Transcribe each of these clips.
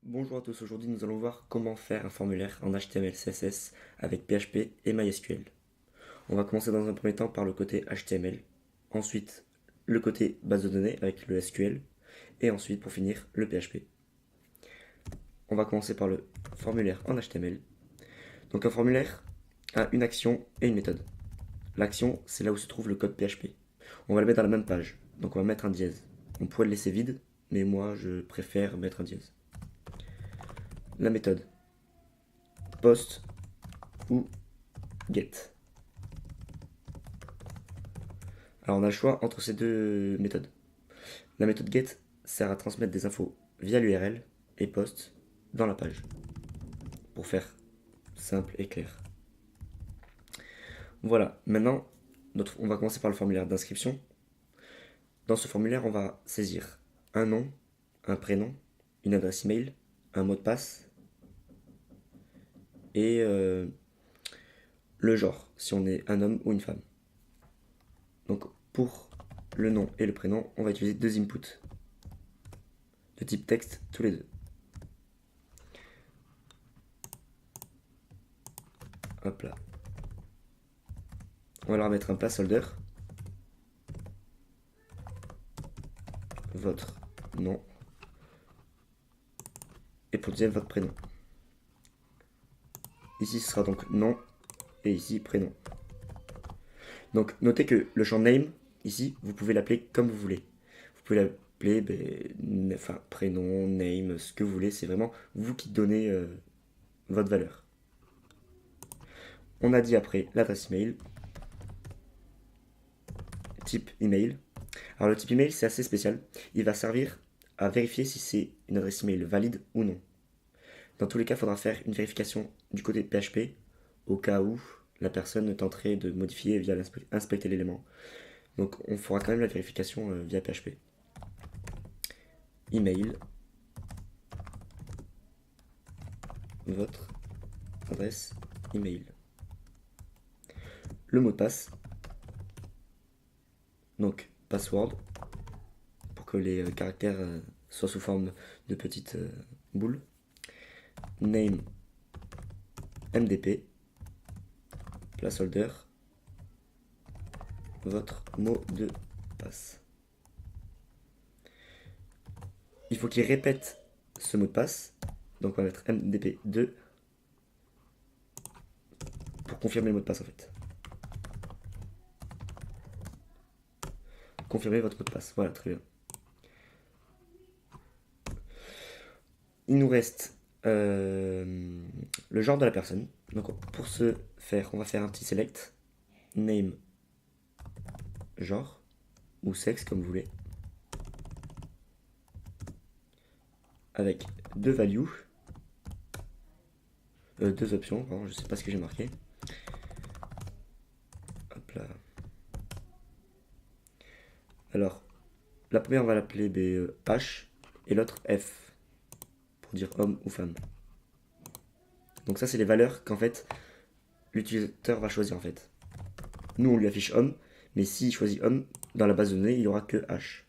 Bonjour à tous, aujourd'hui nous allons voir comment faire un formulaire en HTML, CSS avec PHP et MySQL. On va commencer dans un premier temps par le côté HTML, ensuite le côté base de données avec le SQL et ensuite pour finir le PHP. On va commencer par le formulaire en HTML. Donc un formulaire a une action et une méthode. L'action, c'est là où se trouve le code PHP. On va le mettre dans la même page, donc on va mettre un dièse. On pourrait le laisser vide, mais moi je préfère mettre un dièse. La méthode, post ou get. Alors on a le choix entre ces deux méthodes. La méthode get sert à transmettre des infos via l'URL et post dans la page, pour faire simple et clair. Voilà, maintenant on va commencer par le formulaire d'inscription. Dans ce formulaire, on va saisir un nom, un prénom, une adresse email, un mot de passe et le genre, si on est un homme ou une femme. Donc pour le nom et le prénom, on va utiliser deux inputs de type texte tous les deux. Hop là. On va leur mettre un placeholder, votre nom, et pour le deuxième, votre prénom. Ici, ce sera donc nom, et ici, prénom. Donc, notez que le champ name, ici, vous pouvez l'appeler comme vous voulez. Vous pouvez l'appeler, prénom, name, ce que vous voulez. C'est vraiment vous qui donnez votre valeur. On a dit après l'adresse email, type email. Alors, le type email, c'est assez spécial. Il va servir à vérifier si c'est une adresse email valide ou non. Dans tous les cas, il faudra faire une vérification du côté de PHP au cas où la personne tenterait de modifier via inspecter l'élément. Donc on fera quand même la vérification via PHP. Email, votre adresse email. Le mot de passe, donc password, pour que les caractères soient sous forme de petites boules. Name, MDP, placeholder, votre mot de passe. Il faut qu'il répète ce mot de passe. Donc on va mettre MDP2 pour confirmer le mot de passe en fait. Confirmez votre mot de passe. Voilà, très bien. Il nous reste le genre de la personne. Donc pour ce faire, on va faire un petit select. Name, genre, ou sexe comme vous voulez. Avec deux values. Deux options, pardon, je sais pas ce que j'ai marqué. Hop là. Alors, la première on va l'appeler H et l'autre F pour dire homme ou femme. Donc ça c'est les valeurs qu'en fait l'utilisateur va choisir en fait. Nous on lui affiche homme, mais s'il choisit homme, dans la base de données il n'y aura que H.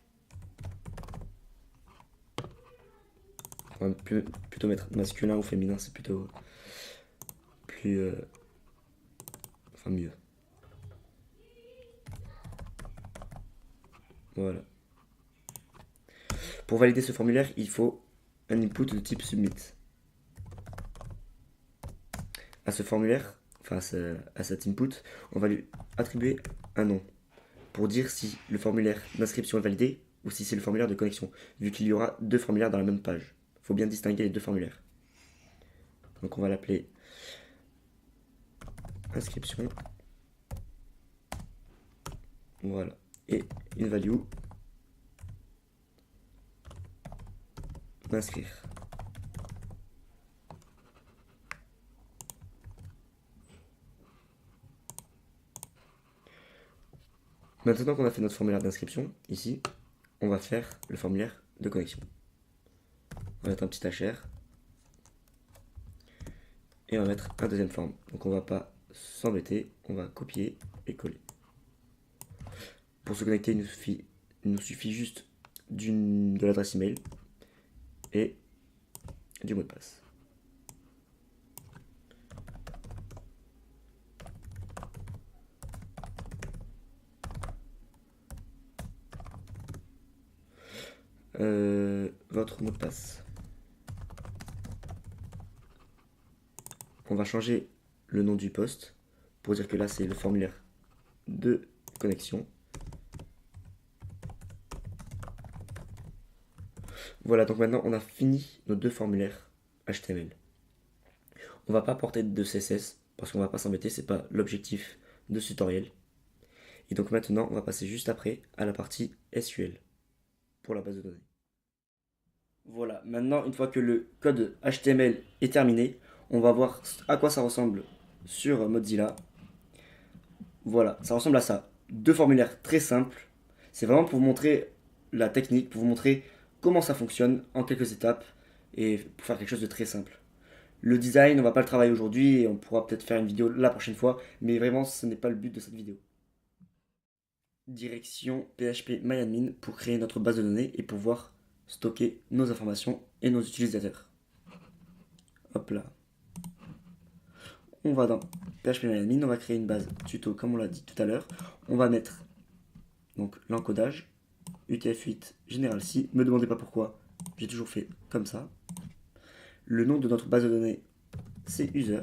On va plutôt mettre masculin ou féminin, c'est plutôt plus mieux. Voilà. Pour valider ce formulaire, il faut un input de type submit. À ce formulaire, à cet input, on va lui attribuer un nom pour dire si le formulaire d'inscription est validé ou si c'est le formulaire de connexion, vu qu'il y aura deux formulaires dans la même page. Il faut bien distinguer les deux formulaires. Donc on va l'appeler inscription. Voilà. Et une value d'inscrire. Maintenant qu'on a fait notre formulaire d'inscription, ici, on va faire le formulaire de connexion. On va mettre un petit HR. Et on va mettre un deuxième forme. Donc on va pas s'embêter, on va copier et coller. Pour se connecter, il nous suffit juste de l'adresse email et du mot de passe. Votre mot de passe. On va changer le nom du poste pour dire que là c'est le formulaire de connexion. Voilà, donc maintenant on a fini nos deux formulaires HTML. On va pas porter de CSS parce qu'on va pas s'embêter, c'est pas l'objectif de ce tutoriel. Et donc maintenant on va passer juste après à la partie SQL pour la base de données. Voilà, maintenant une fois que le code HTML est terminé, on va voir à quoi ça ressemble sur Mozilla. Voilà, ça ressemble à ça. Deux formulaires très simples. C'est vraiment pour vous montrer la technique, pour vous montrer comment ça fonctionne en quelques étapes et pour faire quelque chose de très simple. Le design, on va pas le travailler aujourd'hui et on pourra peut-être faire une vidéo la prochaine fois, mais vraiment ce n'est pas le but de cette vidéo. Direction php.myadmin pour créer notre base de données et pouvoir stocker nos informations et nos utilisateurs. Hop là. On va dans php.myadmin, on va créer une base tuto comme on l'a dit tout à l'heure. On va mettre donc l'encodage UTF-8 General C. Me demandez pas pourquoi, j'ai toujours fait comme ça. Le nom de notre base de données, c'est user,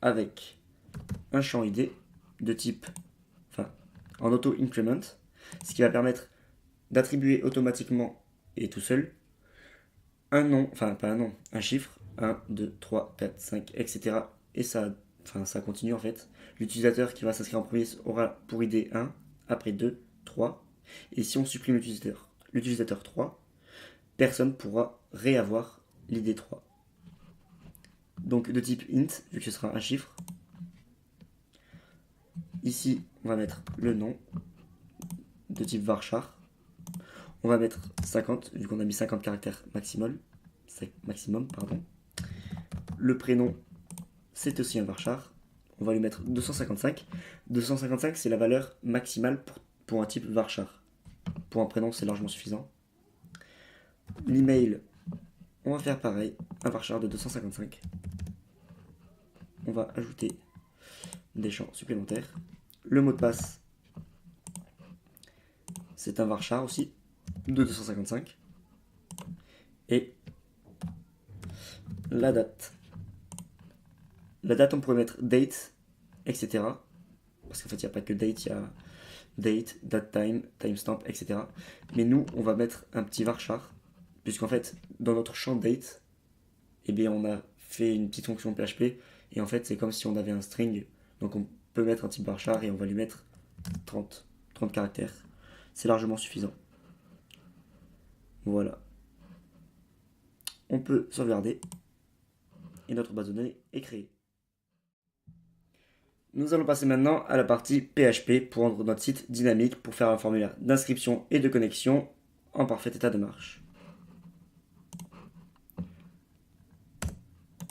avec un champ ID de type, en auto-increment, ce qui va permettre d'attribuer automatiquement et tout seul un nom, pas un nom, un chiffre, 1, 2, 3, 4, 5, etc. Et ça continue en fait. L'utilisateur qui va s'inscrire en premier aura pour ID 1, après 2, 3. Et si on supprime l'utilisateur 3, personne pourra réavoir l'ID 3. Donc de type int, vu que ce sera un chiffre. Ici, on va mettre le nom de type varchar. On va mettre 50, vu qu'on a mis 50 caractères maximum. Le prénom, c'est aussi un varchar. On va lui mettre 255. 255, c'est la valeur maximale pour un type varchar. Pour un prénom, c'est largement suffisant. L'email, on va faire pareil, un varchar de 255. On va ajouter des champs supplémentaires. Le mot de passe, c'est un varchar aussi, de 255. Et la date. La date, on pourrait mettre date, etc. Parce qu'en fait, il n'y a pas que date, il y a date, date time, timestamp, etc. Mais nous, on va mettre un petit varchar, puisqu'en fait, dans notre champ date, eh bien, on a fait une petite fonction PHP, et en fait, c'est comme si on avait un string. Donc, on peut mettre un type varchar et on va lui mettre 30 caractères. C'est largement suffisant. Voilà. On peut sauvegarder, et notre base de données est créée. Nous allons passer maintenant à la partie PHP pour rendre notre site dynamique pour faire un formulaire d'inscription et de connexion en parfait état de marche.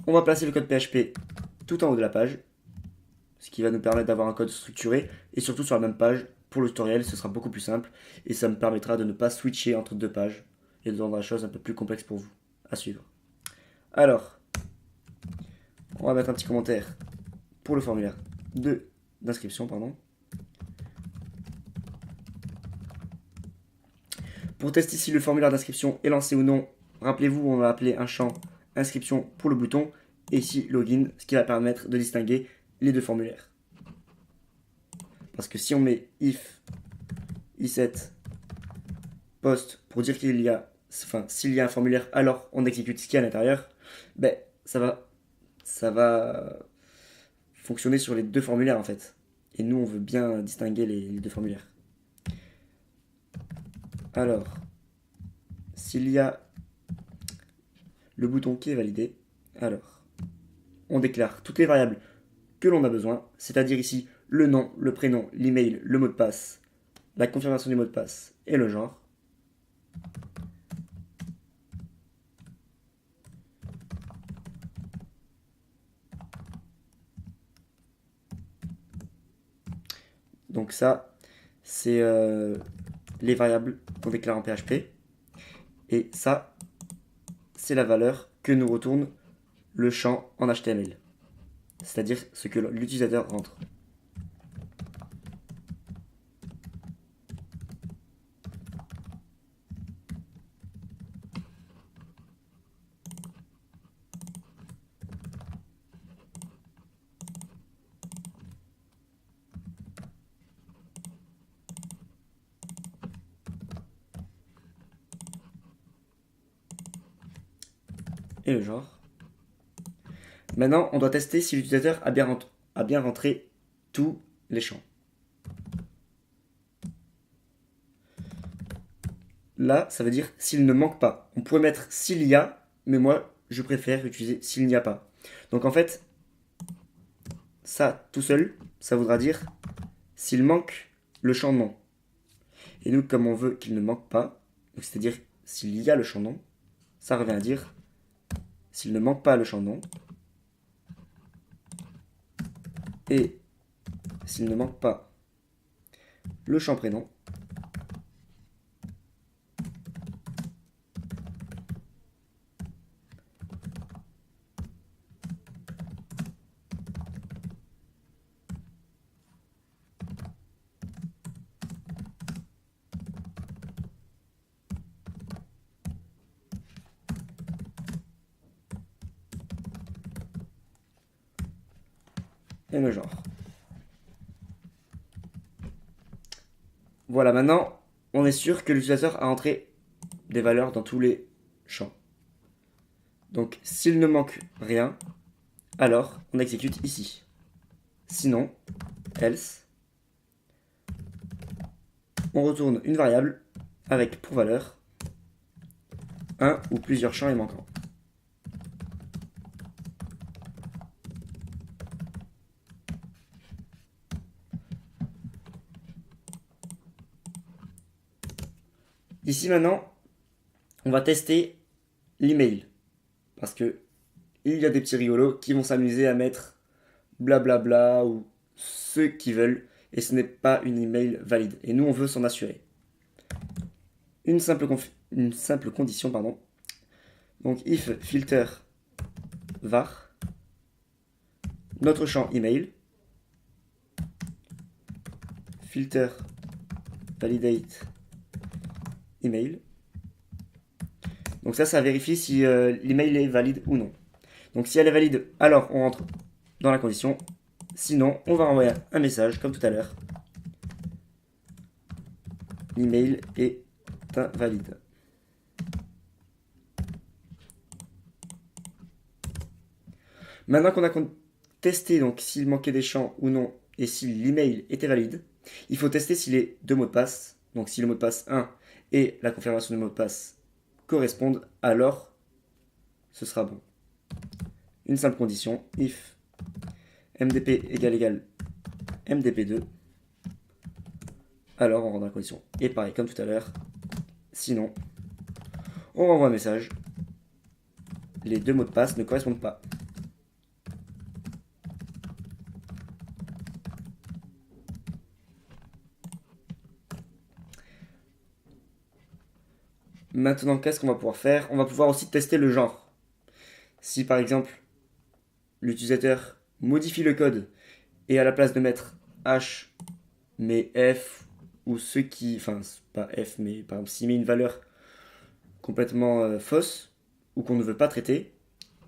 On va placer le code PHP tout en haut de la page, ce qui va nous permettre d'avoir un code structuré et surtout sur la même page. Pour le tutoriel, ce sera beaucoup plus simple et ça me permettra de ne pas switcher entre deux pages et de rendre la chose un peu plus complexe pour vous à suivre. Alors, on va mettre un petit commentaire pour le formulaire d'inscription, Pour tester si le formulaire d'inscription est lancé ou non, rappelez-vous, on va appeler un champ inscription pour le bouton et ici login, ce qui va permettre de distinguer les deux formulaires. Parce que si on met if i7 post pour dire s'il y a un formulaire, alors on exécute ce qu'il y a à l'intérieur, ben ça va fonctionner sur les deux formulaires en fait. Et nous, on veut bien distinguer les deux formulaires. Alors, s'il y a le bouton qui est validé, alors, on déclare toutes les variables que l'on a besoin, c'est-à-dire ici le nom, le prénom, l'email, le mot de passe, la confirmation du mot de passe et le genre. Donc ça, c'est les variables qu'on déclare en PHP. Et ça, c'est la valeur que nous retourne le champ en HTML. C'est-à-dire ce que l'utilisateur rentre. Et le genre. Maintenant, on doit tester si l'utilisateur a bien rentré tous les champs. Là, ça veut dire s'il ne manque pas. On pourrait mettre s'il y a, mais moi, je préfère utiliser s'il n'y a pas. Donc en fait, ça tout seul, ça voudra dire s'il manque le champ non. Et nous, comme on veut qu'il ne manque pas, c'est-à-dire s'il y a le champ non, ça revient à dire s'il ne manque pas le champ non, et s'il ne manque pas le champ prénom, et le genre. Voilà, maintenant, on est sûr que l'utilisateur a entré des valeurs dans tous les champs. Donc, s'il ne manque rien, alors on exécute ici. Sinon, else, on retourne une variable avec pour valeur un ou plusieurs champs est manquants. Ici maintenant, on va tester l'email. Parce que il y a des petits rigolos qui vont s'amuser à mettre blablabla ou ceux qui veulent. Et ce n'est pas une email valide. Et nous, on veut s'en assurer. Une simple condition, pardon. Donc if filter var, notre champ email, filter validate email. Donc ça vérifie si l'email est valide ou non. Donc si elle est valide, alors on rentre dans la condition. Sinon, on va envoyer un message comme tout à l'heure. L'email est invalide. Maintenant qu'on a testé donc s'il manquait des champs ou non et si l'email était valide, il faut tester si les deux mots de passe, donc si le mot de passe 1 et la confirmation du mot de passe correspondent, alors ce sera bon. Une simple condition, if mdp égale mdp2, alors on rentre dans la condition. Et pareil, comme tout à l'heure, sinon, on renvoie un message, les deux mots de passe ne correspondent pas. Maintenant, qu'est-ce qu'on va pouvoir faire? On va pouvoir aussi tester le genre. Si par exemple, l'utilisateur modifie le code et à la place de mettre H, met F, ou ceux qui. Enfin, pas F, mais par exemple, s'il met une valeur complètement fausse, ou qu'on ne veut pas traiter,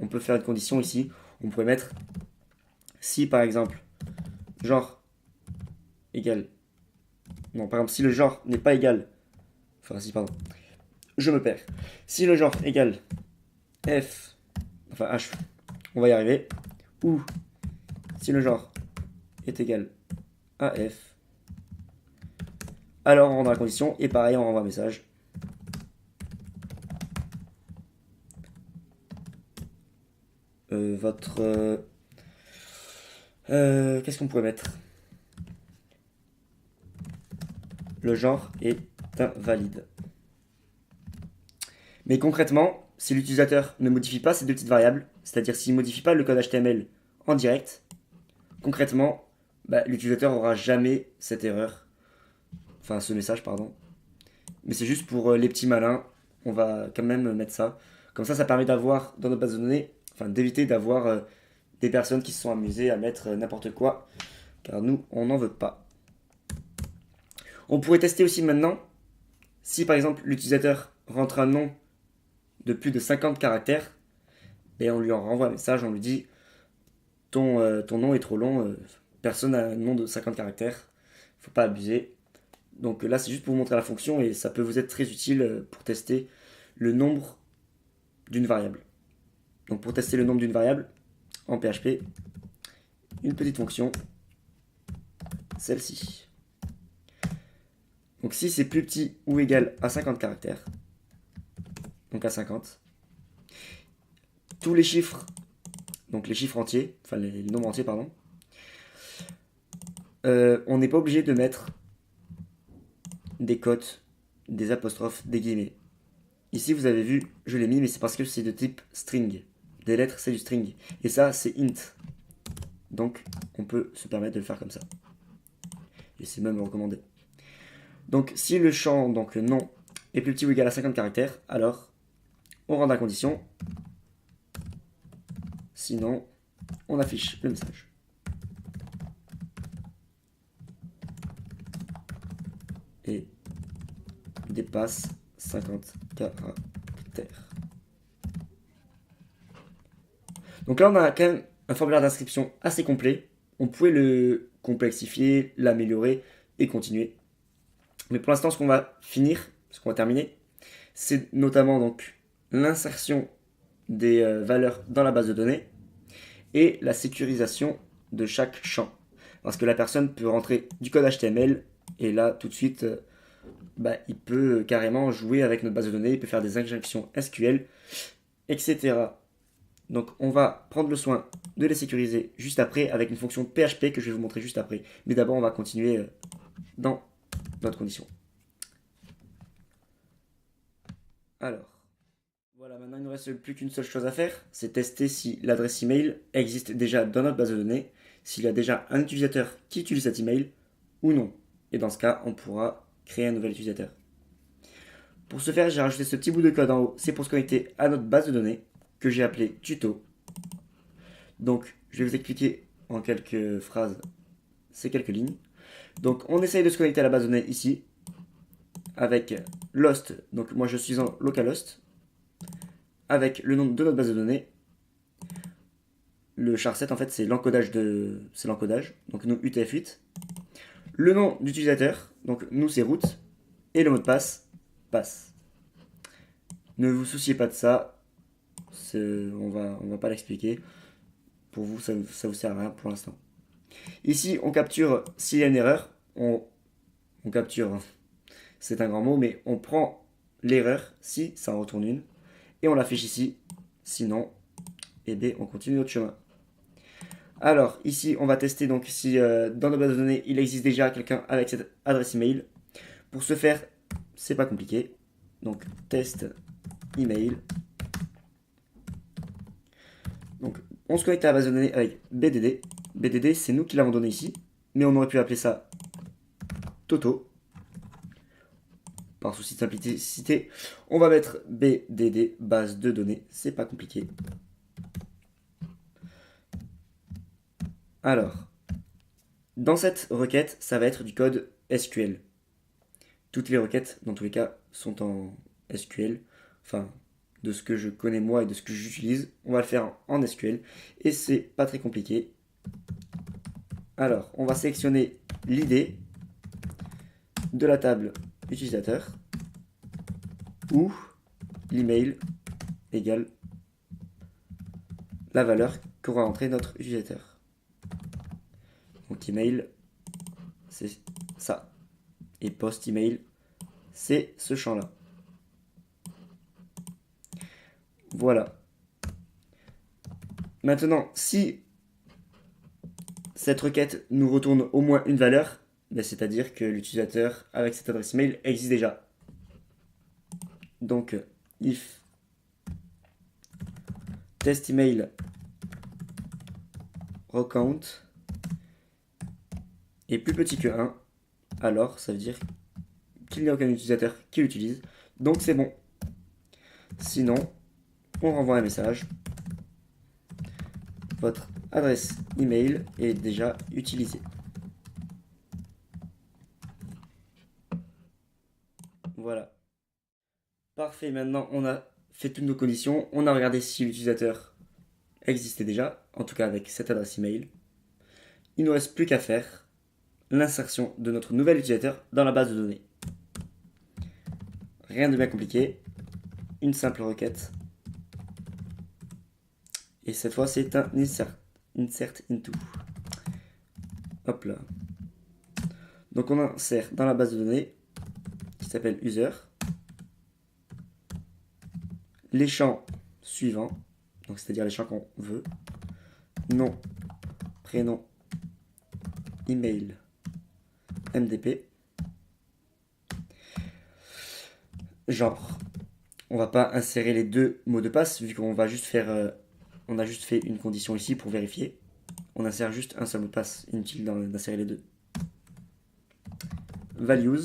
on peut faire une condition ici. On pourrait mettre si par exemple, genre égal. Non, par exemple, si le genre n'est pas égal. Enfin, si, pardon. Je me perds. Si le genre égale F, enfin H, on va y arriver. Ou si le genre est égal à F, alors on rentre dans la condition et pareil, on renvoie un message. Qu'est-ce qu'on pourrait mettre? Le genre est invalide. Mais concrètement, si l'utilisateur ne modifie pas ces deux petites variables, c'est-à-dire s'il ne modifie pas le code HTML en direct, concrètement, l'utilisateur n'aura jamais cette erreur. Enfin, ce message, pardon. Mais c'est juste pour les petits malins on va quand même mettre ça. Comme ça permet d'avoir dans notre base de données, enfin d'éviter d'avoir des personnes qui se sont amusées à mettre n'importe quoi, car nous, on n'en veut pas. On pourrait tester aussi maintenant, si par exemple l'utilisateur rentre un nom de plus de 50 caractères, et on lui en renvoie un message, on lui dit ton nom est trop long, personne n'a un nom de 50 caractères, faut pas abuser. Donc là, c'est juste pour vous montrer la fonction et ça peut vous être très utile pour tester le nombre d'une variable. Donc pour tester le nombre d'une variable en PHP, une petite fonction, celle-ci. Donc si c'est plus petit ou égal à 50 caractères, donc à 50, tous les chiffres, donc les chiffres entiers, enfin les nombres entiers, pardon, on n'est pas obligé de mettre des cotes, des apostrophes, des guillemets. Ici, vous avez vu, je l'ai mis, mais c'est parce que c'est de type string. Des lettres, c'est du string. Et ça, c'est int. Donc, on peut se permettre de le faire comme ça. Et c'est même recommandé. Donc, si le champ, donc le nom, est plus petit ou égal à 50 caractères, alors on rend la condition. Sinon, on affiche le message. Et dépasse 50 caractères. Donc là, on a quand même un formulaire d'inscription assez complet. On pouvait le complexifier, l'améliorer et continuer. Mais pour l'instant, ce qu'on va finir, ce qu'on va terminer, c'est notamment donc l'insertion des valeurs dans la base de données et la sécurisation de chaque champ. Parce que la personne peut rentrer du code HTML et là, tout de suite, il peut carrément jouer avec notre base de données, il peut faire des injections SQL, etc. Donc on va prendre le soin de les sécuriser juste après avec une fonction PHP que je vais vous montrer juste après. Mais d'abord, on va continuer dans notre condition. Alors, voilà, maintenant il ne nous reste plus qu'une seule chose à faire, c'est tester si l'adresse email existe déjà dans notre base de données, s'il y a déjà un utilisateur qui utilise cet email ou non. Et dans ce cas, on pourra créer un nouvel utilisateur. Pour ce faire, j'ai rajouté ce petit bout de code en haut, c'est pour se connecter à notre base de données que j'ai appelé tuto. Donc, je vais vous expliquer en quelques phrases ces quelques lignes. Donc, on essaye de se connecter à la base de données ici avec Lost. Donc, moi je suis en localhost avec le nom de notre base de données. Le char7 en fait c'est l'encodage donc nous UTF-8. Le nom d'utilisateur, donc nous c'est root, et le mot de passe, passe. Ne vous souciez pas de ça, on va pas l'expliquer. Pour vous, ça vous sert à rien pour l'instant. Ici, on capture s'il y a une erreur, on capture, c'est un grand mot, mais on prend l'erreur si ça en retourne une, et on l'affiche ici, sinon, eh bien, on continue notre chemin. Alors, ici, on va tester donc si dans nos bases de données, il existe déjà quelqu'un avec cette adresse email. Pour ce faire, c'est pas compliqué. Donc, test email. Donc, on se connecte à la base de données avec BDD. BDD, c'est nous qui l'avons donné ici, mais on aurait pu appeler ça Toto. Par souci de simplicité, on va mettre BDD, base de données. C'est pas compliqué. Alors, dans cette requête, ça va être du code SQL. Toutes les requêtes, dans tous les cas, sont en SQL. Enfin, de ce que je connais moi et de ce que j'utilise, on va le faire en SQL. Et c'est pas très compliqué. Alors, on va sélectionner l'ID de la table utilisateur où l'email égale la valeur qu'aura entré notre utilisateur. Donc email, c'est ça. Et post email, c'est ce champ-là. Voilà. Maintenant, si cette requête nous retourne au moins une valeur, c'est-à-dire que l'utilisateur avec cette adresse email existe déjà. Donc, if test email recount est plus petit que 1, alors ça veut dire qu'il n'y a aucun utilisateur qui l'utilise. Donc c'est bon. Sinon, on renvoie un message. Votre adresse email est déjà utilisée. Voilà. Parfait, maintenant on a fait toutes nos conditions. On a regardé si l'utilisateur existait déjà, en tout cas avec cette adresse email. Il ne nous reste plus qu'à faire l'insertion de notre nouvel utilisateur dans la base de données. Rien de bien compliqué, une simple requête. Et cette fois c'est un insert into. Hop là. Donc on insère dans la base de données qui s'appelle user les champs suivants, donc c'est-à-dire les champs qu'on veut: nom, prénom, email, MDP, genre. On va pas insérer les deux mots de passe vu qu'on va juste faire, on a juste fait une condition ici pour vérifier. On insère juste un seul mot de passe, inutile d'insérer les deux. Values.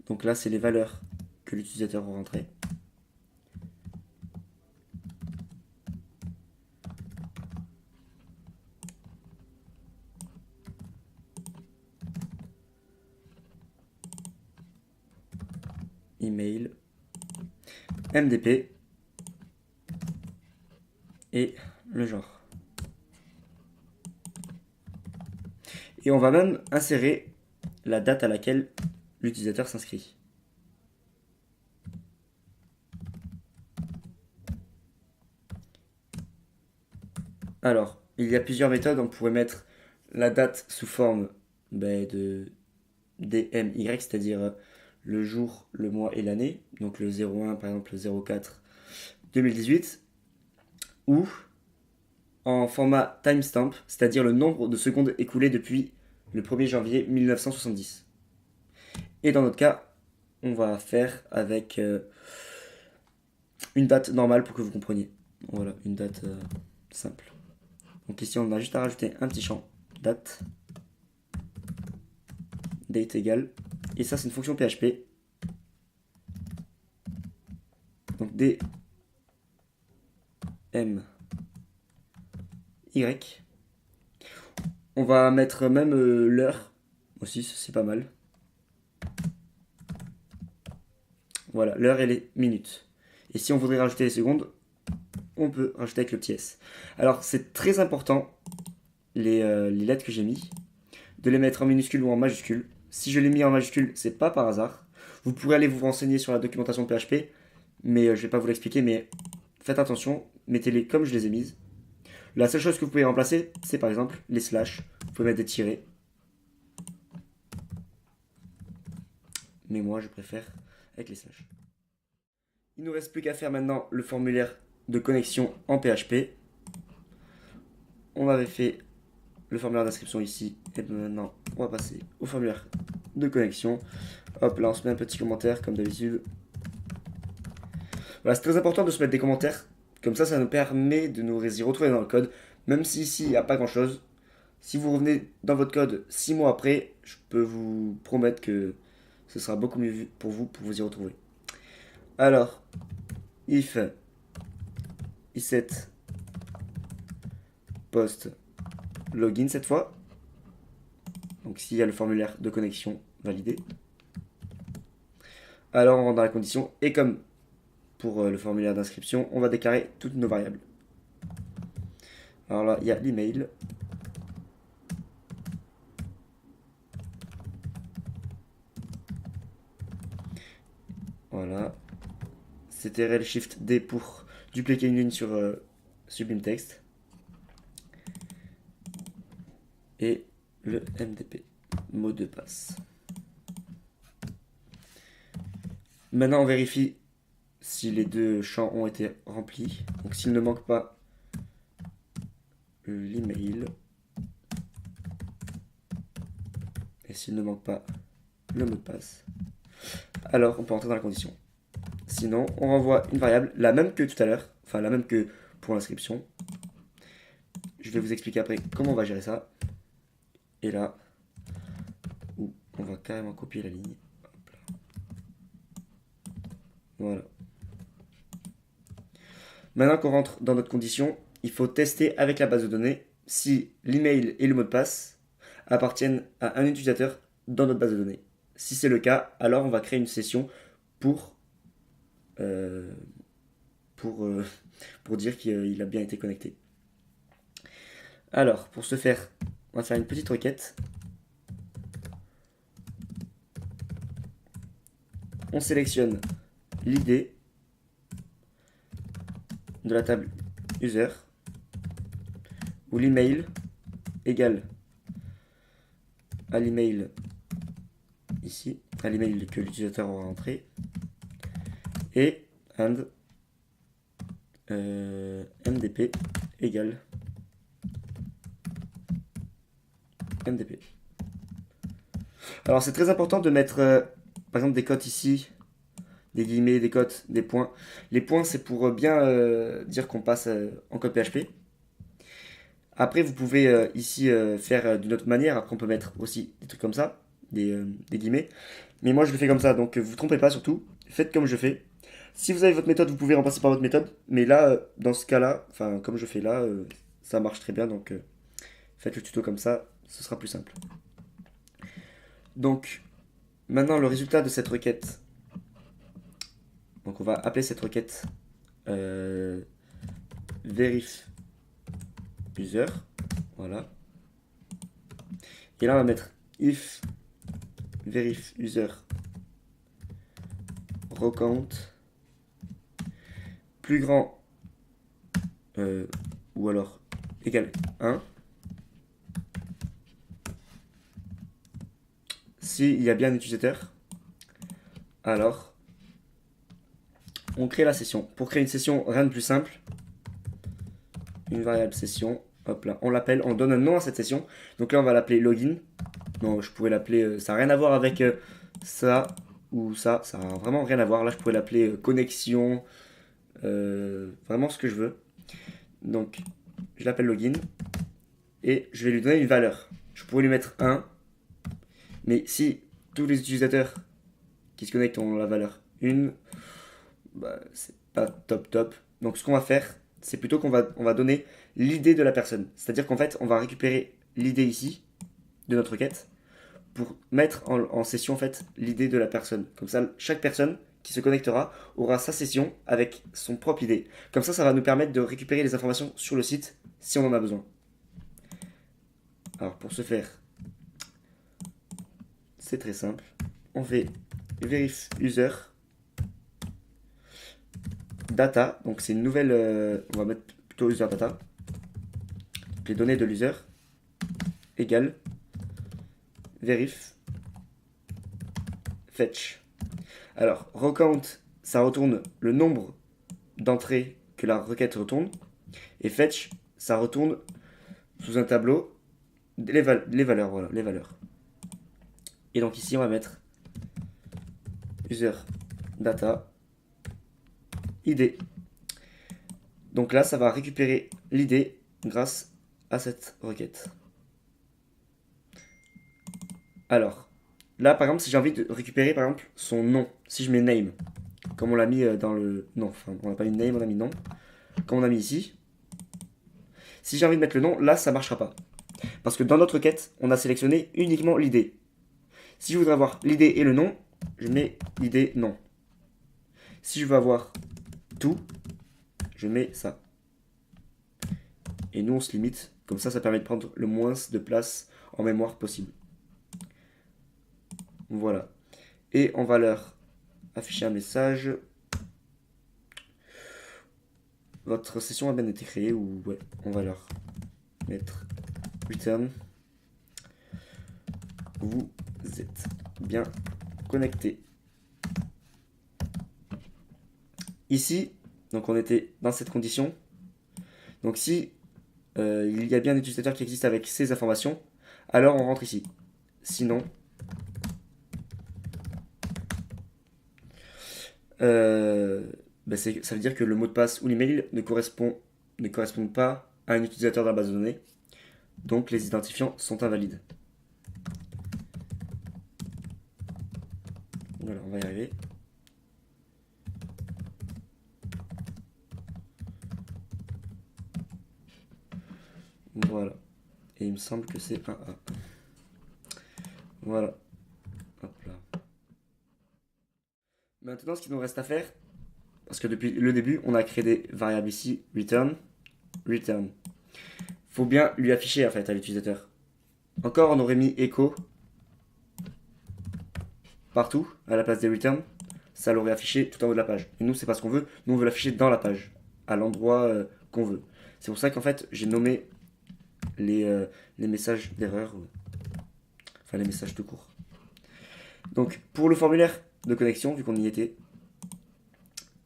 Donc là, c'est les valeurs que l'utilisateur va rentrer. Email, MDP et le genre. Et on va même insérer la date à laquelle l'utilisateur s'inscrit. Alors, il y a plusieurs méthodes. On pourrait mettre la date sous forme de DMY, c'est-à-dire le jour, le mois et l'année. Donc le 01, par exemple, le 04 2018. Ou en format timestamp, c'est-à-dire le nombre de secondes écoulées depuis le 1er janvier 1970. Et dans notre cas, on va faire avec une date normale pour que vous compreniez. Voilà, une date simple. Donc ici, on a juste à rajouter un petit champ, date, date égale, et ça c'est une fonction PHP. Donc D, M, Y. On va mettre même l'heure aussi, c'est pas mal. Voilà, l'heure et les minutes. Et si on voudrait rajouter les secondes, on peut rajouter avec le petit s. Alors c'est très important, les lettres que j'ai mis, de les mettre en minuscule ou en majuscule. Si je l'ai mis en majuscule, c'est pas par hasard. Vous pourrez aller vous renseigner sur la documentation de PHP, mais je vais pas vous l'expliquer, mais faites attention, mettez-les comme je les ai mises. La seule chose que vous pouvez remplacer, c'est par exemple les slash. Vous pouvez mettre des tirets. Mais moi, je préfère avec les slash. Il ne nous reste plus qu'à faire maintenant le formulaire de connexion en PHP. On avait fait le formulaire d'inscription ici. Et maintenant, on va passer au formulaire de connexion. Hop, là, on se met un petit commentaire comme d'habitude. Voilà, c'est très important de se mettre des commentaires. Comme ça nous permet de nous y retrouver dans le code. Même si ici, il n'y a pas grand-chose. Si vous revenez dans votre code 6 mois après, je peux vous promettre que ce sera beaucoup mieux pour vous y retrouver. Alors, if iset post login cette fois. Donc s'il y a le formulaire de connexion validé. Alors on rentre dans la condition et comme pour le formulaire d'inscription, on va déclarer toutes nos variables. Alors là, il y a l'email. Voilà. C'était rel shift D pour dupliquer une ligne sur Sublime Text. Et le MDP, mot de passe. Maintenant, on vérifie si les deux champs ont été remplis. Donc s'il ne manque pas l'email et s'il ne manque pas le mot de passe, alors on peut entrer dans la condition. Sinon, on renvoie une variable, la même que tout à l'heure, enfin la même que pour l'inscription. Je vais vous expliquer après comment on va gérer ça. Et là, carrément copier la ligne. Hop là. Voilà. Maintenant qu'on rentre dans notre condition, il faut tester avec la base de données si l'email et le mot de passe appartiennent à un utilisateur dans notre base de données. Si c'est le cas, alors on va créer une session pour, euh, pour, euh, pour dire qu'il a bien été connecté. Alors, pour ce faire, on va faire une petite requête. On sélectionne l'ID de la table user où l'email égale à l'email ici, à l'email que l'utilisateur aura entré, et and mdp égale mdp. Alors c'est très important de mettre par exemple des cotes ici, des guillemets, des cotes, des points. Les points c'est pour bien dire qu'on passe en code PHP. Après vous pouvez ici faire d'une autre manière, après on peut mettre aussi des trucs comme ça, des guillemets. Mais moi je le fais comme ça, donc vous ne trompez pas surtout, faites comme je fais. Si vous avez votre méthode, vous pouvez remplacer par votre méthode. Mais là, dans ce cas-là, enfin comme je fais là, ça marche très bien. Donc faites le tuto comme ça, ce sera plus simple. Donc maintenant le résultat de cette requête. Donc on va appeler cette requête verif user. Voilà. Et là on va mettre if verif user rocount plus grand ou alors égal 1 s'il y a bien un utilisateur. Alors on crée la session. Pour créer une session, rien de plus simple. Une variable session, hop là, on l'appelle, on donne un nom à cette session. Donc là on va l'appeler login. Non, je pourrais l'appeler, ça n'a rien à voir avec ça ou ça n'a vraiment rien à voir. Là je pourrais l'appeler connexion, vraiment ce que je veux. Donc je l'appelle login et je vais lui donner une valeur. Je pourrais lui mettre 1, mais si tous les utilisateurs qui se connectent ont la valeur 1, bah, c'est pas top. Donc ce qu'on va faire, c'est plutôt qu'on va donner l'idée de la personne. C'est-à-dire qu'en fait, on va récupérer l'idée ici de notre requête pour mettre en session en fait l'idée de la personne. Comme ça, chaque personne qui se connectera aura sa session avec son propre idée. Comme ça va nous permettre de récupérer les informations sur le site si on en a besoin. Alors pour ce faire, c'est très simple. On fait verif user data, donc c'est une nouvelle, on va mettre plutôt user data, les données de l'user égale verif fetch. Alors recount, ça retourne le nombre d'entrées que la requête retourne, et fetch, ça retourne sous un tableau les valeurs, voilà, les valeurs. Et donc ici on va mettre user data id. Donc là ça va récupérer l'idée grâce à cette requête. Alors là par exemple si j'ai envie de récupérer par exemple son nom, si je mets name comme on l'a mis dans le nom, enfin on n'a pas mis name, on a mis nom comme on a mis ici, si j'ai envie de mettre le nom, là ça marchera pas parce que dans notre requête on a sélectionné uniquement l'idée. Si je voudrais avoir l'idée et le nom, je mets l'idée nom. Si je veux avoir tout, je mets ça. Et nous on se limite, comme ça permet de prendre le moins de place en mémoire possible. Voilà. Et en valeur, afficher un message. Votre session a bien été créée, ou ouais, on va leur mettre return. Vous êtes bien connecté. Ici, donc on était dans cette condition. Donc si il y a bien un utilisateur qui existe avec ces informations, alors on rentre ici. Sinon, ça veut dire que le mot de passe ou l'email ne correspondent pas à un utilisateur de la base de données. Donc les identifiants sont invalides. Voilà, on va y arriver. Voilà. Et il me semble que c'est un A. Voilà. Hop là. Maintenant, ce qu'il nous reste à faire, parce que depuis le début, on a créé des variables ici, return, return. Faut bien lui afficher en fait à l'utilisateur. Encore, on aurait mis echo partout à la place des return. Ça l'aurait affiché tout en haut de la page. Et nous, c'est pas ce qu'on veut. Nous, on veut l'afficher dans la page, à l'endroit qu'on veut. C'est pour ça qu'en fait, j'ai nommé les messages d'erreur, enfin les messages tout court. Donc, pour le formulaire de connexion, vu qu'on y était,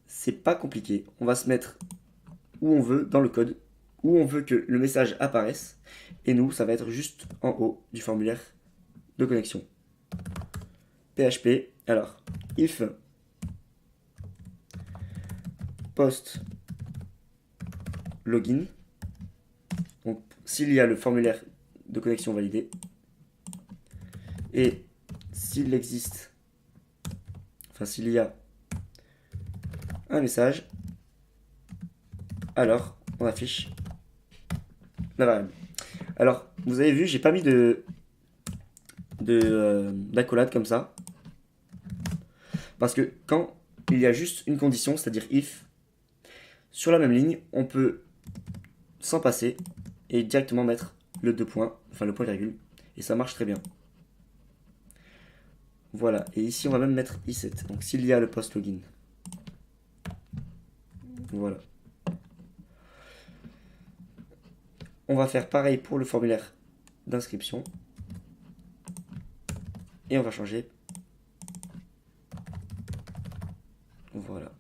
c'est pas compliqué. On va se mettre où on veut dans le code, où on veut que le message apparaisse. Et nous, ça va être juste en haut du formulaire de connexion. PHP, alors, if post login, donc s'il y a le formulaire de connexion validé, et s'il existe, enfin s'il y a un message, alors on affiche la variable. Alors, vous avez vu, j'ai pas mis d'accolade comme ça. Parce que quand il y a juste une condition, c'est-à-dire if, sur la même ligne, on peut s'en passer et directement mettre le deux points, enfin le point virgule, et ça marche très bien. Voilà, et ici on va même mettre i7, donc s'il y a le post login. Voilà. On va faire pareil pour le formulaire d'inscription. Et on va changer. Voilà.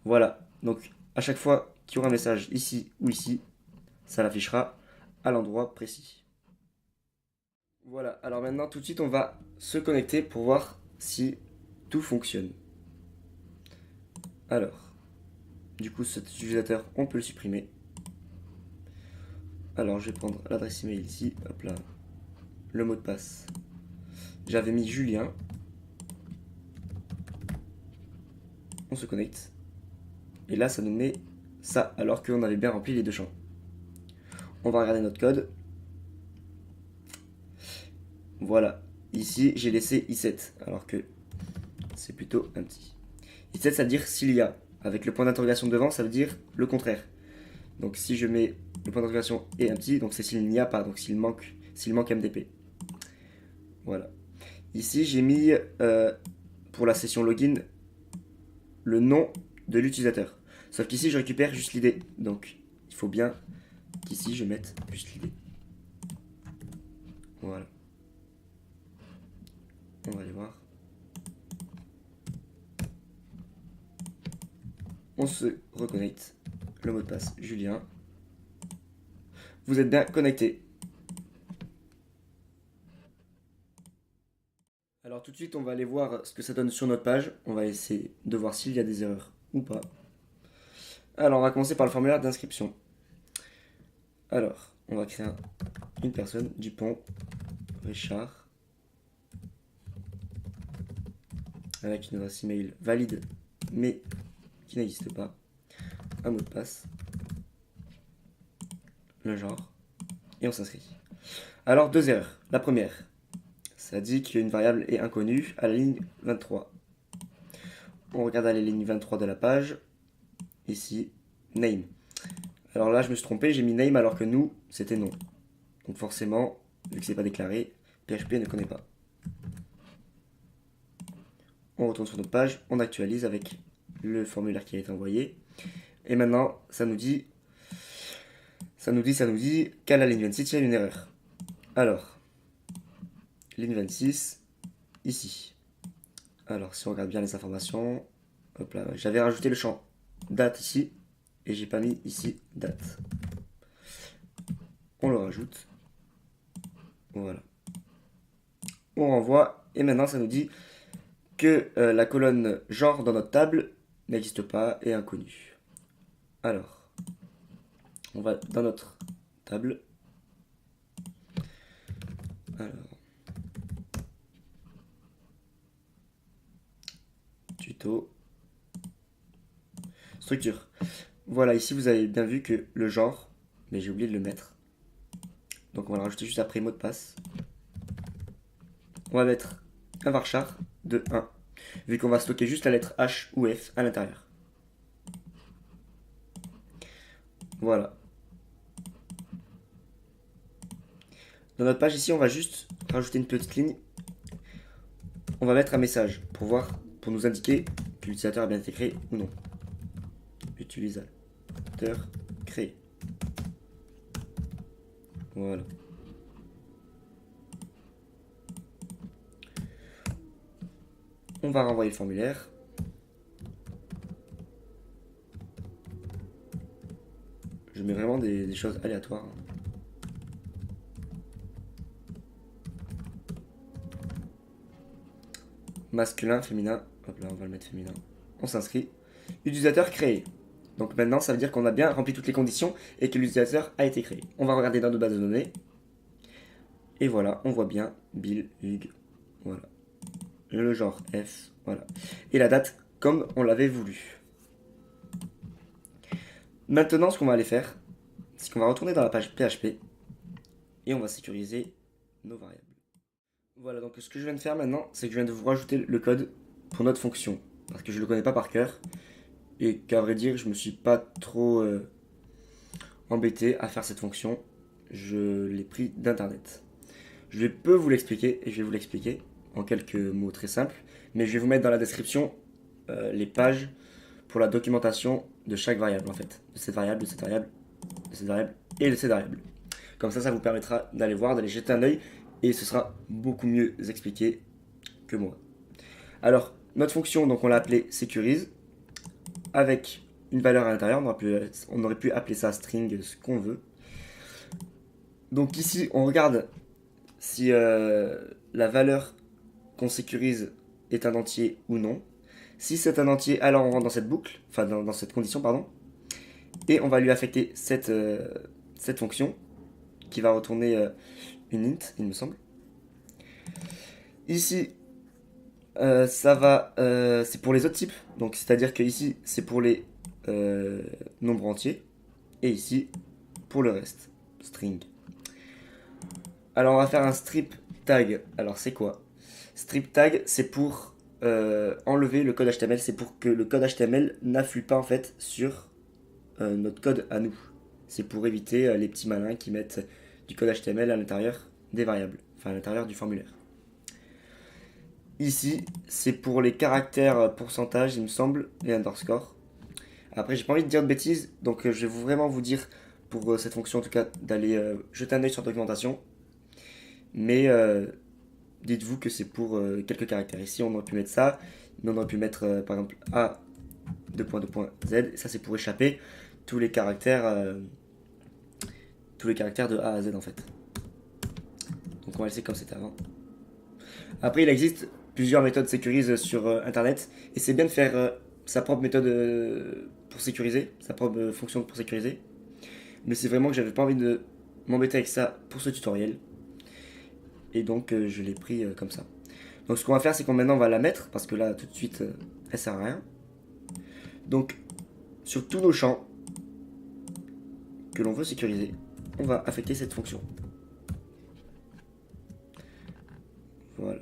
Voilà. Donc, à chaque fois qu'il y aura un message ici ou ici, ça l'affichera à l'endroit précis. Voilà. Alors maintenant, tout de suite, on va se connecter pour voir si tout fonctionne. Alors, du coup, cet utilisateur, on peut le supprimer. Alors, je vais prendre l'adresse email ici. Hop là. Le mot de passe. J'avais mis Julien. On se connecte. Et là, ça nous met ça, alors qu'on avait bien rempli les deux champs. On va regarder notre code. Voilà. Ici, j'ai laissé i7, alors que c'est plutôt un petit. i7, ça veut dire s'il y a. Avec le point d'interrogation devant, ça veut dire le contraire. Donc si je mets le point d'interrogation et un petit, donc c'est s'il n'y a pas, donc s'il manque MDP. Voilà. Ici, j'ai mis pour la session login le nom de l'utilisateur. Sauf qu'ici, je récupère juste l'idée. Donc, il faut bien qu'ici, je mette juste l'idée. Voilà. On va aller voir. On se reconnecte. Le mot de passe, Julien. Vous êtes bien connecté. Alors tout de suite, on va aller voir ce que ça donne sur notre page. On va essayer de voir s'il y a des erreurs ou pas. Alors, on va commencer par le formulaire d'inscription. Alors, on va créer une personne, Dupont, Richard, avec une adresse email valide, mais qui n'existe pas. Un mot de passe, le genre, et on s'inscrit. Alors, deux erreurs. La première, ça dit qu'une variable est inconnue à la ligne 23. On regarde à la ligne 23 de la page. Ici, name. Alors là, je me suis trompé, j'ai mis name alors que nous, c'était non. Donc forcément, vu que c'est pas déclaré, PHP ne connaît pas. On retourne sur notre page, on actualise avec le formulaire qui a été envoyé. Et maintenant, ça nous dit qu'à la ligne 26, il y a une erreur. Alors, ligne 26, ici. Alors, si on regarde bien les informations, hop là, j'avais rajouté le champ date ici, et j'ai pas mis ici date. On le rajoute. Voilà. On renvoie, et maintenant ça nous dit que la colonne genre dans notre table n'existe pas et est inconnue. Alors, on va dans notre table, Alors, tuto, structure. Voilà, ici vous avez bien vu que le genre, mais j'ai oublié de le mettre. Donc on va le rajouter juste après mot de passe. On va mettre un varchar de 1, vu qu'on va stocker juste la lettre H ou F à l'intérieur. Voilà. Dans notre page ici, on va juste rajouter une petite ligne. On va mettre un message pour nous indiquer que l'utilisateur a bien été créé ou non. Utilisateur créé. Voilà. On va renvoyer le formulaire. Je mets vraiment des choses aléatoires. Masculin, féminin. Hop là, on va le mettre féminin. On s'inscrit. Utilisateur créé. Donc maintenant, ça veut dire qu'on a bien rempli toutes les conditions et que l'utilisateur a été créé. On va regarder dans notre base de données. Et voilà, on voit bien Bill, Hugues. Voilà. Le genre F. Voilà. Et la date comme on l'avait voulu. Maintenant, ce qu'on va aller faire, c'est qu'on va retourner dans la page PHP et on va sécuriser nos variables. Voilà, donc ce que je viens de faire maintenant, c'est que je viens de vous rajouter le code pour notre fonction. Parce que je ne le connais pas par cœur. Et qu'à vrai dire, je me suis pas trop embêté à faire cette fonction. Je l'ai pris d'internet. Je peux vous l'expliquer et je vais vous l'expliquer en quelques mots très simples. Mais je vais vous mettre dans la description les pages pour la documentation de chaque variable en fait. De cette variable, de cette variable, de cette variable et de cette variable. Comme ça vous permettra d'aller voir, d'aller jeter un œil et ce sera beaucoup mieux expliqué que moi. Alors, notre fonction, donc on l'a appelée sécurise avec une valeur à l'intérieur. On aurait pu appeler ça string, ce qu'on veut. Donc ici, on regarde si la valeur qu'on sécurise est un entier ou non. Si c'est un entier, alors on rentre dans cette boucle, enfin dans cette condition, pardon. Et on va lui affecter cette fonction qui va retourner une int, il me semble. Ici, c'est pour les autres types. Donc c'est-à-dire que ici, c'est pour les nombres entiers. Et ici, pour le reste, string. Alors on va faire un strip tag. Alors c'est quoi? Strip tag, c'est pour enlever le code HTML. C'est pour que le code HTML n'afflue pas en fait sur notre code à nous. C'est pour éviter les petits malins qui mettent du code HTML à l'intérieur des variables, enfin à l'intérieur du formulaire. Ici, c'est pour les caractères pourcentage, il me semble, et underscore. Après, j'ai pas envie de dire de bêtises, donc je vais vraiment vous dire pour cette fonction en tout cas d'aller jeter un œil sur la documentation. Mais dites-vous que c'est pour quelques caractères. Ici, on aurait pu mettre ça, mais on aurait pu mettre par exemple A, 2.2.z. Ça, c'est pour échapper tous les caractères de A à Z en fait. Donc on va laisser comme c'était avant. Après, il existe plusieurs méthodes sécurisées sur internet et c'est bien de faire sa propre méthode pour sécuriser, sa propre fonction pour sécuriser. Mais c'est vraiment que j'avais pas envie de m'embêter avec ça pour ce tutoriel. Et donc je l'ai pris comme ça. Donc ce qu'on va faire, c'est qu'on maintenant on va la mettre parce que là tout de suite elle sert à rien. Donc sur tous nos champs que l'on veut sécuriser, on va affecter cette fonction. Voilà.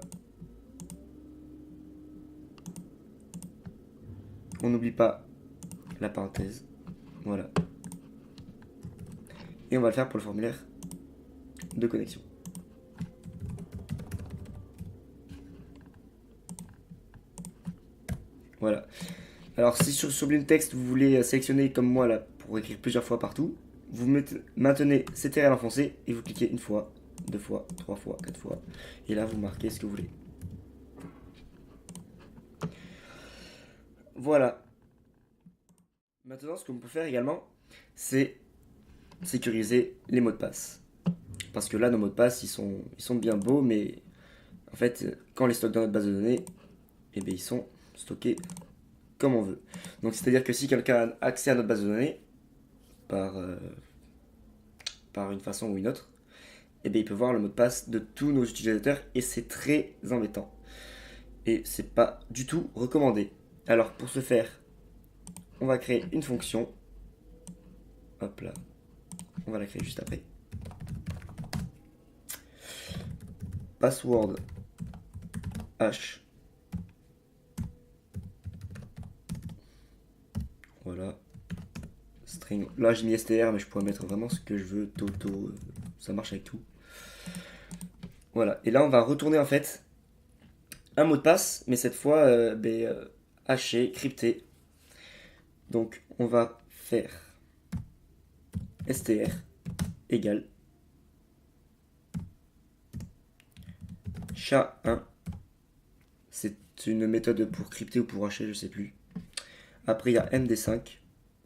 On n'oublie pas la parenthèse. Voilà. Et on va le faire pour le formulaire de connexion. Voilà. Alors si sur Sublime Text vous voulez sélectionner comme moi là pour écrire plusieurs fois partout, vous maintenez CTRL enfoncé et vous cliquez une fois, deux fois, trois fois, quatre fois. Et là vous marquez ce que vous voulez. Voilà. Maintenant ce qu'on peut faire également, c'est sécuriser les mots de passe. Parce que là nos mots de passe ils sont bien beaux, mais en fait quand on les stocke dans notre base de données, eh bien, ils sont stockés comme on veut. Donc c'est-à-dire que si quelqu'un a accès à notre base de données par une façon ou une autre, et bien il peut voir le mot de passe de tous nos utilisateurs et c'est très embêtant. Et c'est pas du tout recommandé. Alors pour ce faire, on va créer une fonction. Hop là. On va la créer juste après. Password hash. Voilà. String. Là j'ai mis str mais je pourrais mettre vraiment ce que je veux. Toto. Ça marche avec tout. Voilà. Et là on va retourner en fait un mot de passe, mais cette fois haché, crypté. Donc on va faire str égale SHA-1. C'est une méthode pour crypter ou pour hacher, je sais plus. Après il y a MD5.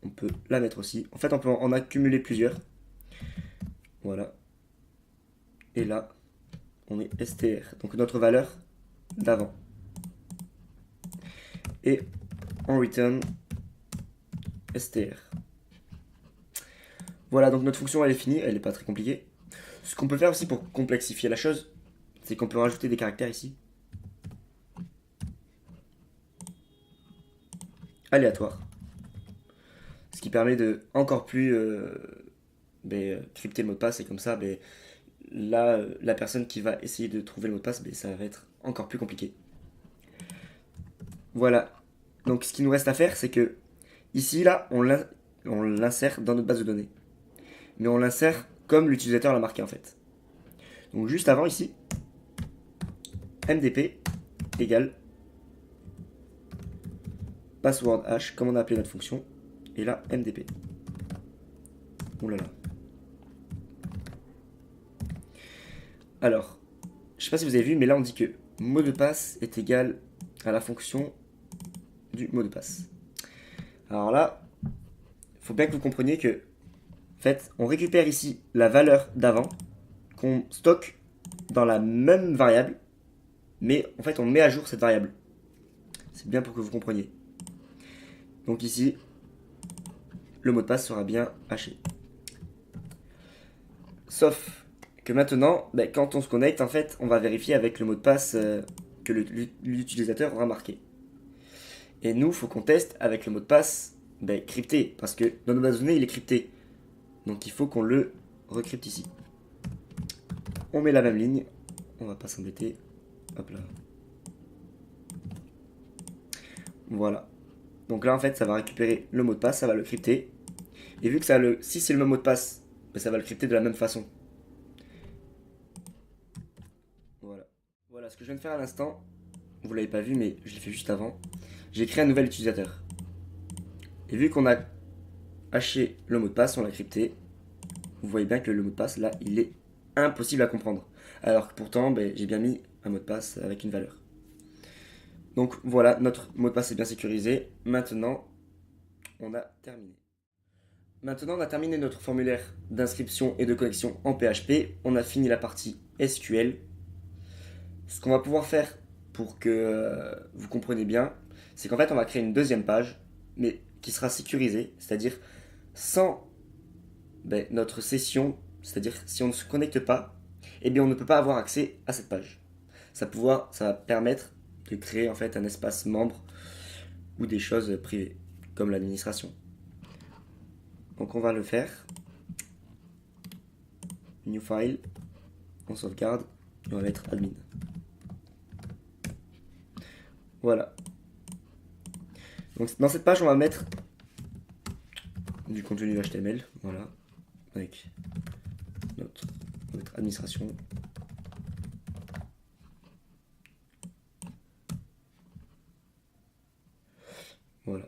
On peut la mettre aussi. En fait on peut en accumuler plusieurs. Voilà. Et là on met str. Donc notre valeur d'avant. Et on return str. Voilà, donc notre fonction elle est finie, elle n'est pas très compliquée. Ce qu'on peut faire aussi pour complexifier la chose, c'est qu'on peut rajouter des caractères ici. Aléatoires. Ce qui permet de encore plus crypter le mot de passe et comme ça, là, la personne qui va essayer de trouver le mot de passe, ça va être encore plus compliqué. Voilà. Donc ce qu'il nous reste à faire, c'est que ici, là, on l'insère dans notre base de données. Mais on l'insère comme l'utilisateur l'a marqué en fait. Donc juste avant ici, mdp égale password hash, comme on a appelé notre fonction, et là mdp. Oulala. Alors, je sais pas si vous avez vu, mais là on dit que mot de passe est égal à la fonction du mot de passe. Alors là, il faut bien que vous compreniez que, en fait, on récupère ici la valeur d'avant, qu'on stocke dans la même variable, mais en fait on met à jour cette variable. C'est bien pour que vous compreniez. Donc ici, le mot de passe sera bien haché. Sauf que maintenant, quand on se connecte, en fait, on va vérifier avec le mot de passe que l'utilisateur aura marqué. Et nous, il faut qu'on teste avec le mot de passe crypté, parce que dans notre base de données, il est crypté. Donc il faut qu'on le recrypte ici. On met la même ligne, on va pas s'embêter. Hop là. Voilà. Donc là, en fait, ça va récupérer le mot de passe, ça va le crypter. Et vu que si c'est le même mot de passe, ça va le crypter de la même façon. Voilà. Voilà, ce que je viens de faire à l'instant, vous l'avez pas vu, mais je l'ai fait juste avant. J'ai créé un nouvel utilisateur. Et vu qu'on a haché le mot de passe, on l'a crypté, vous voyez bien que le mot de passe, là, il est impossible à comprendre. Alors que pourtant, j'ai bien mis un mot de passe avec une valeur. Donc voilà, notre mot de passe est bien sécurisé. Maintenant, on a terminé. Maintenant, on a terminé notre formulaire d'inscription et de connexion en PHP. On a fini la partie SQL. Ce qu'on va pouvoir faire pour que vous compreniez bien, c'est qu'en fait, on va créer une deuxième page, mais qui sera sécurisée, c'est-à-dire sans notre session, c'est-à-dire si on ne se connecte pas, on ne peut pas avoir accès à cette page. Ça va permettre de créer en fait un espace membre ou des choses privées, comme l'administration. Donc on va le faire. New file, on sauvegarde et on va mettre admin. Voilà. Donc dans cette page, on va mettre du contenu HTML, voilà, avec notre administration. Voilà.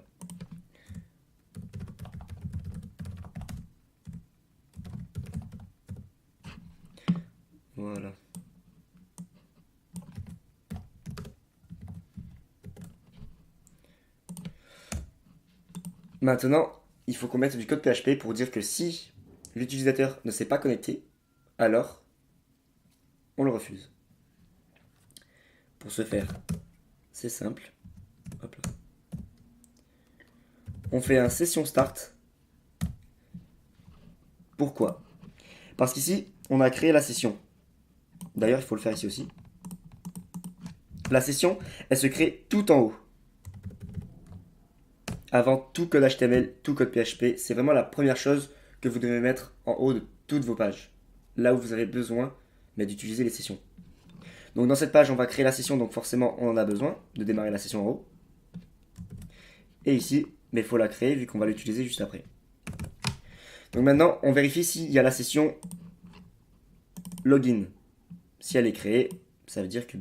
Voilà. Maintenant, il faut qu'on mette du code PHP pour dire que si l'utilisateur ne s'est pas connecté, alors on le refuse. Pour ce faire, c'est simple. Hop là. On fait un session start. Pourquoi? Parce qu'ici, on a créé la session. D'ailleurs, il faut le faire ici aussi. La session, elle se crée tout en haut. Avant tout code HTML, tout code PHP, c'est vraiment la première chose que vous devez mettre en haut de toutes vos pages. Là où vous avez besoin d'utiliser les sessions. Donc dans cette page, on va créer la session, donc forcément on en a besoin de démarrer la session en haut. Et ici, mais il faut la créer vu qu'on va l'utiliser juste après. Donc maintenant, on vérifie s'il y a la session login. Si elle est créée, ça veut dire que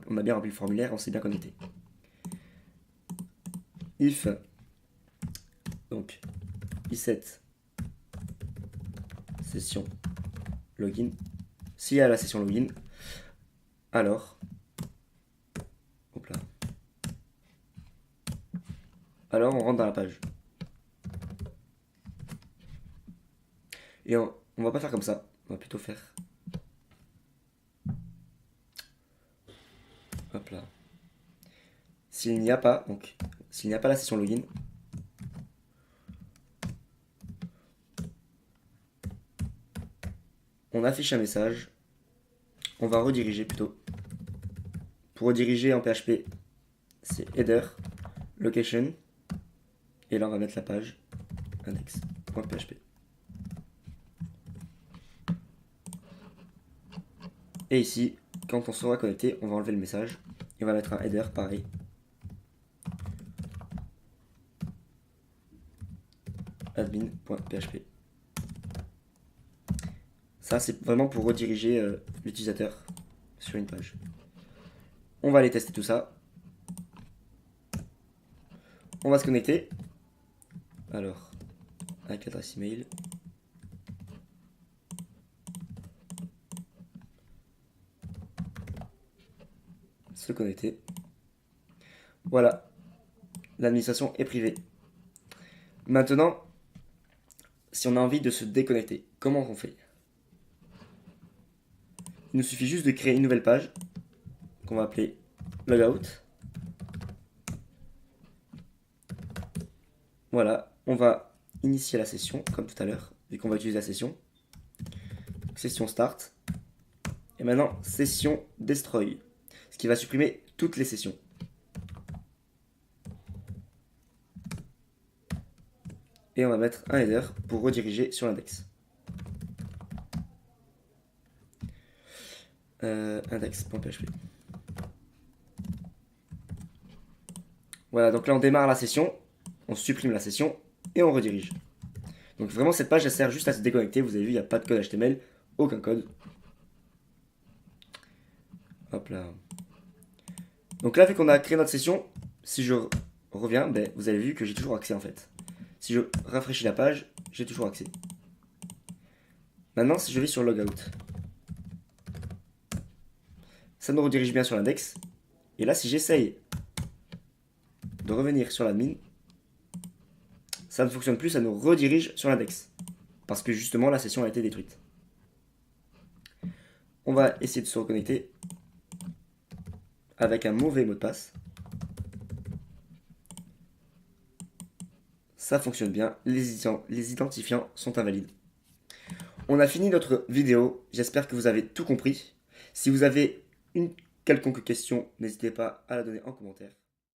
on a bien rempli le formulaire, on s'est bien connecté. If, donc, iset session login. S'il y a la session login, alors, hop là. Alors on rentre dans la page. Et on va pas faire comme ça, on va plutôt faire. Hop là. S'il n'y a pas, donc, s'il n'y a pas la session login, on affiche un message. On va rediriger plutôt. Pour rediriger en PHP, c'est header, location. Et là, on va mettre la page index.php. Et ici, quand on sera connecté, on va enlever le message. Et on va mettre un header pareil. admin.php. Ça, c'est vraiment pour rediriger l'utilisateur sur une page. On va aller tester tout ça. On va se connecter. Alors, avec l'adresse email. Se connecter. Voilà. L'administration est privée. Maintenant, si on a envie de se déconnecter, comment on fait? Il nous suffit juste de créer une nouvelle page qu'on va appeler logout. Voilà, on va initier la session comme tout à l'heure, vu qu'on va utiliser la session. Session start. Et maintenant, session destroy, ce qui va supprimer toutes les sessions. Et on va mettre un header pour rediriger sur l'index. Index.php. Voilà, donc là on démarre la session, on supprime la session et on redirige. Donc vraiment cette page elle sert juste à se déconnecter, vous avez vu il n'y a pas de code HTML, aucun code. Hop là. Donc là vu qu'on a créé notre session, si je reviens, ben, vous avez vu que j'ai toujours accès en fait. Si je rafraîchis la page, j'ai toujours accès. Maintenant si je vais sur logout, ça nous redirige bien sur l'index. Et là si j'essaye de revenir sur l'admin, ça ne fonctionne plus, ça nous redirige sur l'index. Parce que justement la session a été détruite. On va essayer de se reconnecter avec un mauvais mot de passe. Ça fonctionne bien, les identifiants sont invalides. On a fini notre vidéo, j'espère que vous avez tout compris. Si vous avez une quelconque question, n'hésitez pas à la donner en commentaire.